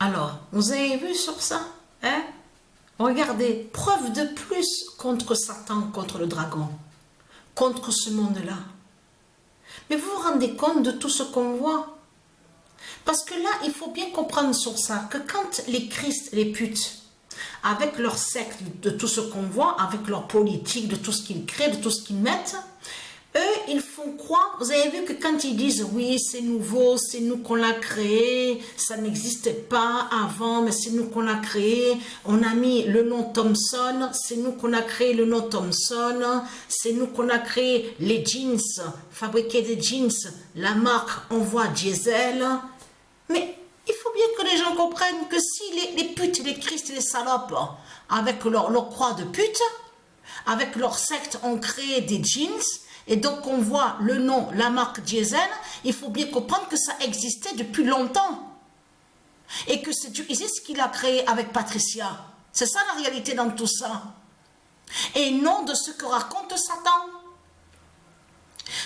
Alors, vous avez vu sur ça, hein? Regardez, preuve de plus contre Satan, contre le dragon, contre ce monde-là. Mais vous vous rendez compte de tout ce qu'on voit? Parce que là, il faut bien comprendre sur ça, que quand les Christ, les putes, avec leur secte, de tout ce qu'on voit, avec leur politique, de tout ce qu'ils créent, de tout ce qu'ils mettent, eux, ils font croire, vous avez vu que quand ils disent, oui, c'est nouveau, c'est nous qu'on l'a créé, ça n'existait pas avant, mais c'est nous qu'on l'a créé, on a mis le nom Thomson, c'est nous qu'on a créé le nom Thomson, c'est nous qu'on a créé les jeans, fabriquer des jeans, la marque, on voit Diesel, mais il faut bien que les gens comprennent que si les putes, les Christ et les salopes, avec leur croix de pute, avec leur secte, ont créé des jeans, et donc on voit le nom, la marque Diesel, il faut bien comprendre que ça existait depuis longtemps. Et que c'est Dieu ce qu'il a créé avec Patricia. C'est ça la réalité dans tout ça. Et non de ce que raconte Satan.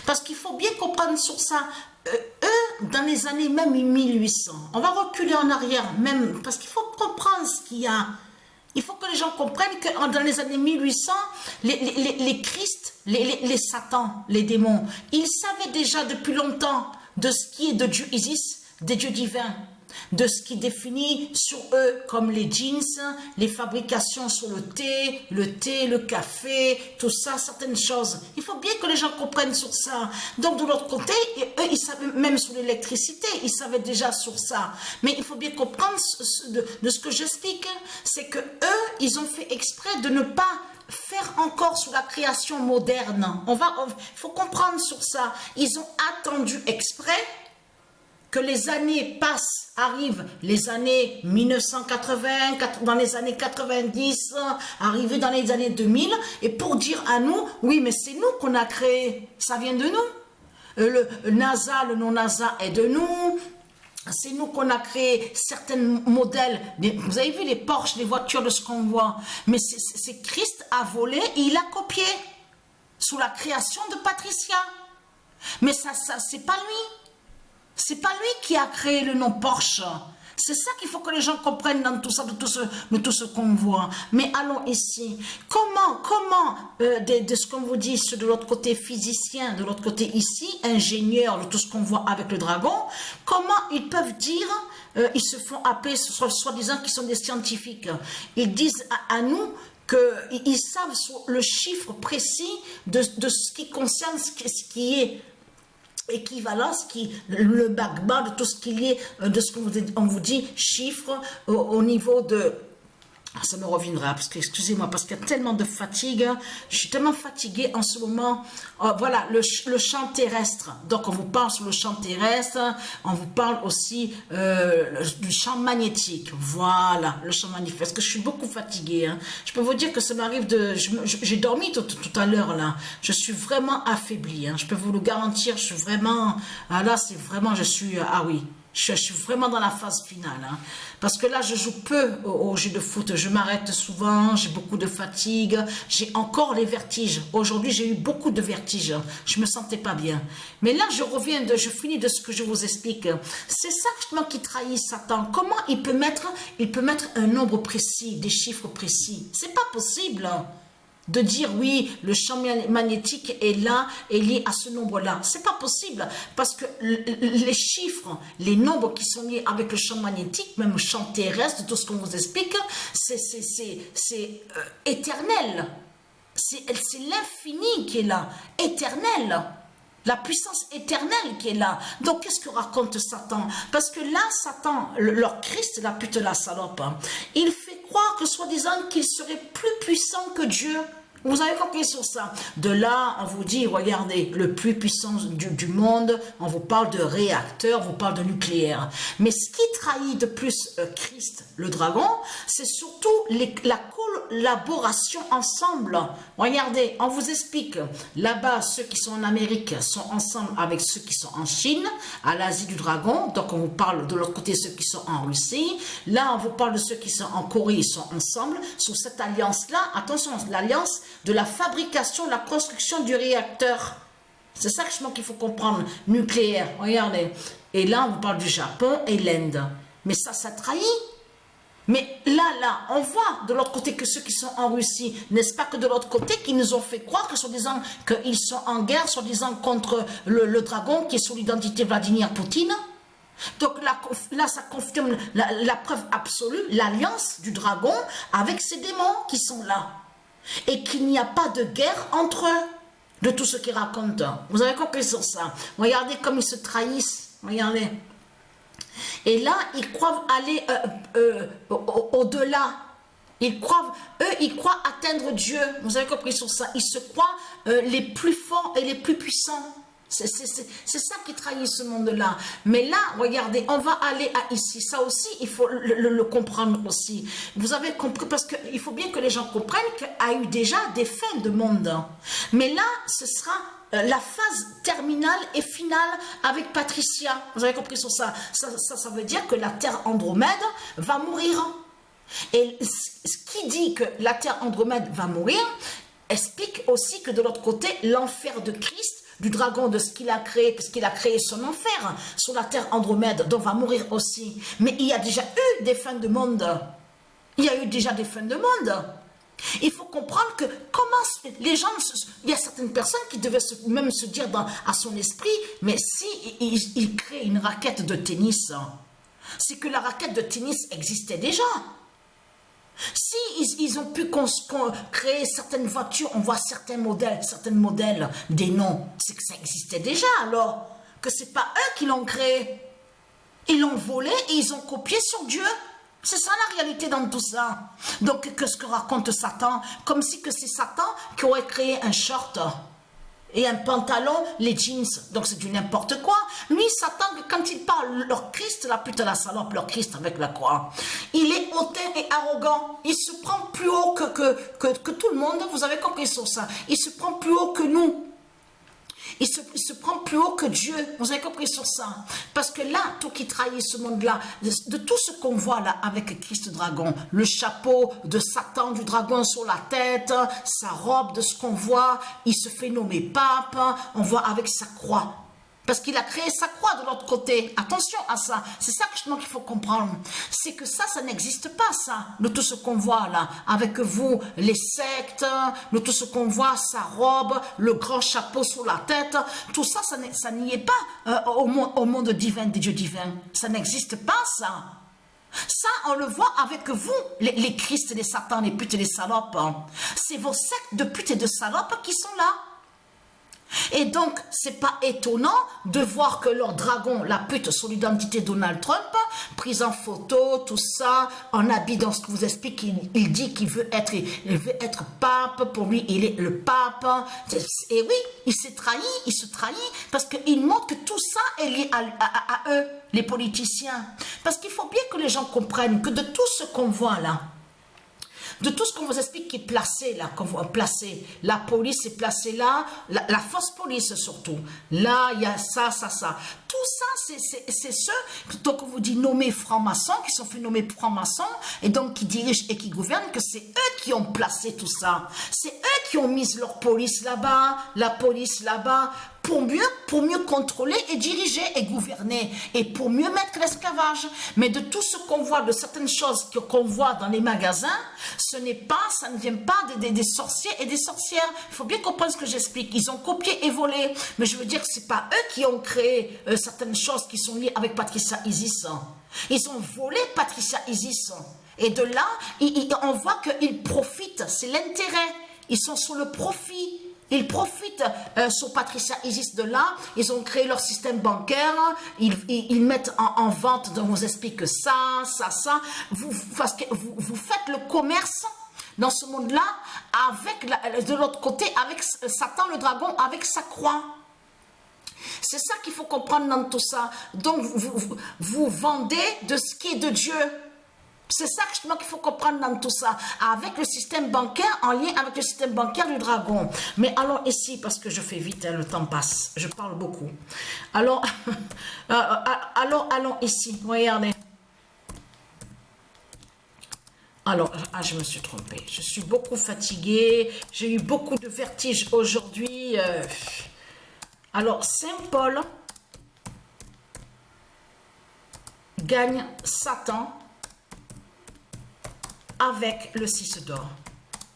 Parce qu'il faut bien comprendre sur ça. Eux, dans les années même 1800, on va reculer en arrière, même parce qu'il faut comprendre ce qu'il y a. Il faut que les gens comprennent que dans les années 1800, les Christ, les Satans, les démons, ils savaient déjà depuis longtemps de ce qui est de Dieu Isis, des dieux divins, de ce qui définit sur eux comme les jeans, les fabrications sur le thé, le café, tout ça, certaines choses. Il faut bien que les gens comprennent sur ça. Donc de l'autre côté, eux, ils savaient même sur l'électricité, ils savaient déjà sur ça. Mais il faut bien comprendre de ce que j'explique, c'est que eux, ils ont fait exprès de ne pas faire encore sur la création moderne. Il faut comprendre sur ça. Ils ont attendu exprès que les années passent, arrivent les années 1980, dans les années 90, arriver dans les années 2000, et pour dire à nous, oui, mais c'est nous qu'on a créé, ça vient de nous. Le NASA, le non-NASA est de nous. C'est nous qu'on a créé certains modèles. Vous avez vu les Porsche, les voitures de ce qu'on voit. Mais c'est Christ a volé et il a copié sous la création de Patricia. Mais ça c'est pas lui. C'est pas lui qui a créé le nom Porsche. C'est ça qu'il faut que les gens comprennent dans tout ça, de tout ce qu'on voit. Mais allons ici. Comment, de ce qu'on vous dit, de l'autre côté physicien, de l'autre côté ici, ingénieur, de tout ce qu'on voit avec le dragon, comment ils peuvent dire, ils se font appeler, soi-disant qu'ils sont des scientifiques. Ils disent à nous qu'ils savent sur le chiffre précis de ce qui concerne ce qui est équivalence, le magma de tout ce qu'il y est, de ce qu'on vous dit, chiffres au niveau de... Ça me reviendra, parce que, excusez-moi, parce qu'il y a tellement de fatigue, je suis tellement fatiguée en ce moment. Voilà, le champ terrestre. Donc, on vous parle sur le champ terrestre, on vous parle aussi du champ magnétique. Voilà, le champ magnétique. Parce que je suis beaucoup fatiguée. Hein. Je peux vous dire que ça m'arrive de... J'ai dormi tout à l'heure, là. Je suis vraiment affaiblie. Hein. Je peux vous le garantir, je suis vraiment... Ah, là, c'est vraiment... Je suis... Ah oui. Je suis vraiment dans la phase finale. Hein. Parce que là, je joue peu au jeu de foot. Je m'arrête souvent, j'ai beaucoup de fatigue. J'ai encore les vertiges. Aujourd'hui, j'ai eu beaucoup de vertiges. Je me sentais pas bien. Mais là, je finis de ce que je vous explique. C'est ça justement qui trahit Satan. Comment il peut mettre un nombre précis, des chiffres précis? C'est pas possible. De dire oui, le champ magnétique est là, est lié à ce nombre-là. C'est pas possible parce que les chiffres, les nombres qui sont liés avec le champ magnétique, même le champ terrestre, tout ce qu'on vous explique, c'est éternel. C'est l'infini qui est là, éternel. La puissance éternelle qui est là. Donc, qu'est-ce que raconte Satan? Parce que là, Satan, leur Christ, la pute, la salope, hein, il fait croire que soi-disant qu'il serait plus puissant que Dieu. Vous avez compris sur ça. De là, on vous dit, regardez, le plus puissant du monde, on vous parle de réacteur, on vous parle de nucléaire. Mais ce qui trahit de plus Christ, le dragon, c'est surtout la collaboration ensemble. Regardez, on vous explique, là-bas, ceux qui sont en Amérique sont ensemble avec ceux qui sont en Chine, à l'Asie du dragon, donc on vous parle de l'autre côté, ceux qui sont en Russie. Là, on vous parle de ceux qui sont en Corée, ils sont ensemble. Sous cette alliance-là, attention, l'alliance de la fabrication, la construction du réacteur. C'est ça qu'il faut comprendre, nucléaire, regardez. Et là, on vous parle du Japon et l'Inde. Mais ça trahit. Mais là, on voit de l'autre côté que ceux qui sont en Russie, n'est-ce pas que de l'autre côté, qui nous ont fait croire que, soi-disant, qu'ils sont en guerre, soi-disant, contre le dragon qui est sous l'identité Vladimir Poutine. Donc là, ça confirme la preuve absolue, l'alliance du dragon avec ces démons qui sont là. Et qu'il n'y a pas de guerre entre eux, de tout ce qu'ils racontent. Vous avez compris sur ça. Regardez comme ils se trahissent. Regardez. Et là, ils croient aller au-delà. Ils croient atteindre Dieu. Vous avez compris sur ça. Ils se croient les plus forts et les plus puissants. C'est ça qui trahit ce monde-là. Mais là, regardez, on va aller à ici. Ça aussi, il faut le comprendre aussi. Vous avez compris, parce qu'il faut bien que les gens comprennent qu'il y a eu déjà des fins de monde. Mais là, ce sera la phase terminale et finale avec Patricia. Vous avez compris sur ça. Ça veut dire que la Terre Andromède va mourir. Et ce qui dit que la Terre Andromède va mourir explique aussi que de l'autre côté, l'enfer de Christ, du dragon, de ce qu'il a créé, parce qu'il a créé son enfer sur la Terre Andromède, dont va mourir aussi. Mais il y a déjà eu des fins de monde. Il y a eu déjà des fins de monde. Il faut comprendre que comment les gens, il y a certaines personnes qui devaient même se dire à son esprit, mais si il crée une raquette de tennis, c'est que la raquette de tennis existait déjà. Si ils ont pu créer certaines voitures, on voit certains modèles, des noms, c'est que ça existait déjà alors, que c'est pas eux qui l'ont créé. Ils l'ont volé et ils ont copié sur Dieu. C'est ça la réalité dans tout ça. Donc, que ce que raconte Satan, comme si que c'est Satan qui aurait créé un short et un pantalon, les jeans. Donc c'est du n'importe quoi. Lui, Satan, quand il parle leur Christ, la pute, la salope, leur Christ avec la croix, il est hautain et arrogant. Il se prend plus haut que tout le monde. Vous avez compris sur ça. Il se prend plus haut que nous. Il se prend plus haut que Dieu. Vous avez compris sur ça. Parce que là, tout qui trahit ce monde-là, de tout ce qu'on voit là avec Christ Dragon, le chapeau de Satan, du dragon sur la tête, sa robe, de ce qu'on voit, il se fait nommer pape, on voit avec sa croix. Parce qu'il a créé sa croix de l'autre côté. Attention à ça. C'est ça qu'il faut comprendre. C'est que ça n'existe pas, ça. De tout ce qu'on voit là. Avec vous, les sectes, de tout ce qu'on voit, sa robe, le grand chapeau sur la tête. Tout ça, ça n'y est pas au monde divin, des dieux divins. Ça n'existe pas, ça. Ça, on le voit avec vous, les Christ, les Satans, les putes et les salopes. C'est vos sectes de putes et de salopes qui sont là. Et donc, c'est pas étonnant de voir que leur dragon, la pute sur l'identité Donald Trump, prise en photo, tout ça, en habit dans ce que vous explique, il dit qu'il veut être pape, pour lui, il est le pape. Et oui, il se trahit, parce qu'il montre que tout ça est lié à eux, les politiciens. Parce qu'il faut bien que les gens comprennent que de tout ce qu'on voit là, de tout ce qu'on vous explique qui est placé là, la police est placée là, la fausse police surtout, là il y a ça, tout ça c'est ceux, donc on vous dit nommés francs-maçons, qui sont fait nommer francs-maçons, et donc qui dirigent et qui gouvernent, que c'est eux qui ont placé tout ça, c'est eux qui ont mis leur police là-bas, la police là-bas, pour mieux contrôler et diriger et gouverner, et pour mieux mettre l'esclavage. Mais de tout ce qu'on voit, de certaines choses qu'on voit dans les magasins, ça ne vient pas des sorciers et des sorcières. Il faut bien comprendre ce que j'explique. Ils ont copié et volé, mais je veux dire que c'est pas eux qui ont créé certaines choses qui sont liées avec Patricia Isis. Ils ont volé Patricia Isis. Et de là, on voit qu'ils profitent, c'est l'intérêt. Ils sont sur le profit. Ils profitent sur Patricia Isis de là, ils ont créé leur système bancaire, ils mettent en vente, donc vous explique ça, parce que vous faites le commerce dans ce monde-là, avec de l'autre côté, avec Satan le dragon, avec sa croix. C'est ça qu'il faut comprendre dans tout ça. Donc vous vendez de ce qui est de Dieu. C'est ça justement qu'il faut comprendre dans tout ça, avec le système bancaire, en lien avec le système bancaire du dragon. Mais allons ici, parce que je fais vite, hein, le temps passe, je parle beaucoup. Alors, allons ici, regardez. Alors, je me suis trompée, je suis beaucoup fatiguée, j'ai eu beaucoup de vertiges aujourd'hui. Alors, Saint Paul gagne Satan avec le 6 d'or.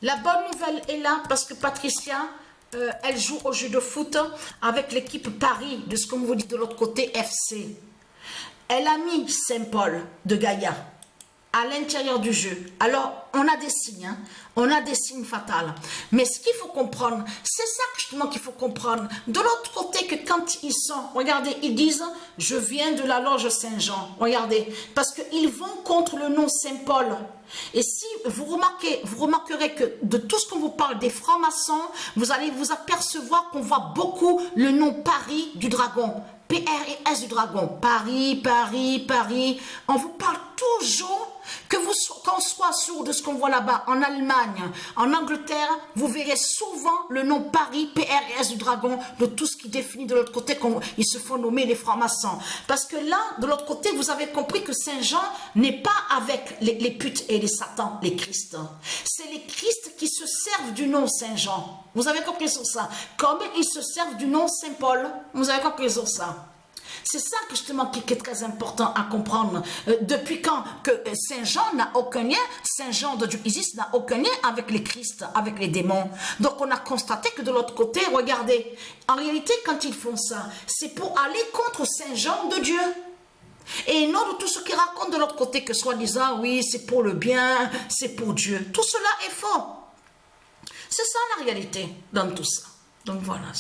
La bonne nouvelle est là parce que Patricia, elle joue au jeu de foot avec l'équipe Paris, de ce qu'on vous dit de l'autre côté, FC. Elle a mis Saint-Paul de Gaïa à l'intérieur du jeu. Alors, on a des signes, hein? On a des signes fatals. Mais ce qu'il faut comprendre, c'est ça justement qu'il faut comprendre. De l'autre côté, que quand ils sont, regardez, ils disent, je viens de la loge Saint-Jean. Regardez, parce qu'ils vont contre le nom Saint-Paul. Et si vous remarquerez que de tout ce qu'on vous parle des francs-maçons, vous allez vous apercevoir qu'on voit beaucoup le nom Paris du dragon. P-R-I-S du dragon. Paris, Paris, Paris. On vous parle toujours qu'on soit sûr de ce qu'on voit là-bas, en Allemagne, en Angleterre, vous verrez souvent le nom Paris, P-R-I-S du dragon, de tout ce qui définit de l'autre côté, ils se font nommer les francs-maçons. Parce que là, de l'autre côté, vous avez compris que Saint-Jean n'est pas avec les putes et les satans, les Christ. C'est les Christ qui se servent du nom Saint-Jean. Vous avez compris sur ça. Comme ils se servent du nom Saint-Paul. Vous avez compris sur ça. C'est ça justement qui est très important à comprendre. Depuis quand que Saint-Jean n'a aucun lien, Saint-Jean de Dieu Isis n'a aucun lien avec les Christ, avec les démons. Donc on a constaté que de l'autre côté, regardez, en réalité quand ils font ça, c'est pour aller contre Saint-Jean de Dieu. Et non de tout ce qu'ils racontent de l'autre côté, que soi-disant, oui, c'est pour le bien, c'est pour Dieu. Tout cela est faux. C'est ça la réalité dans tout ça. Donc voilà.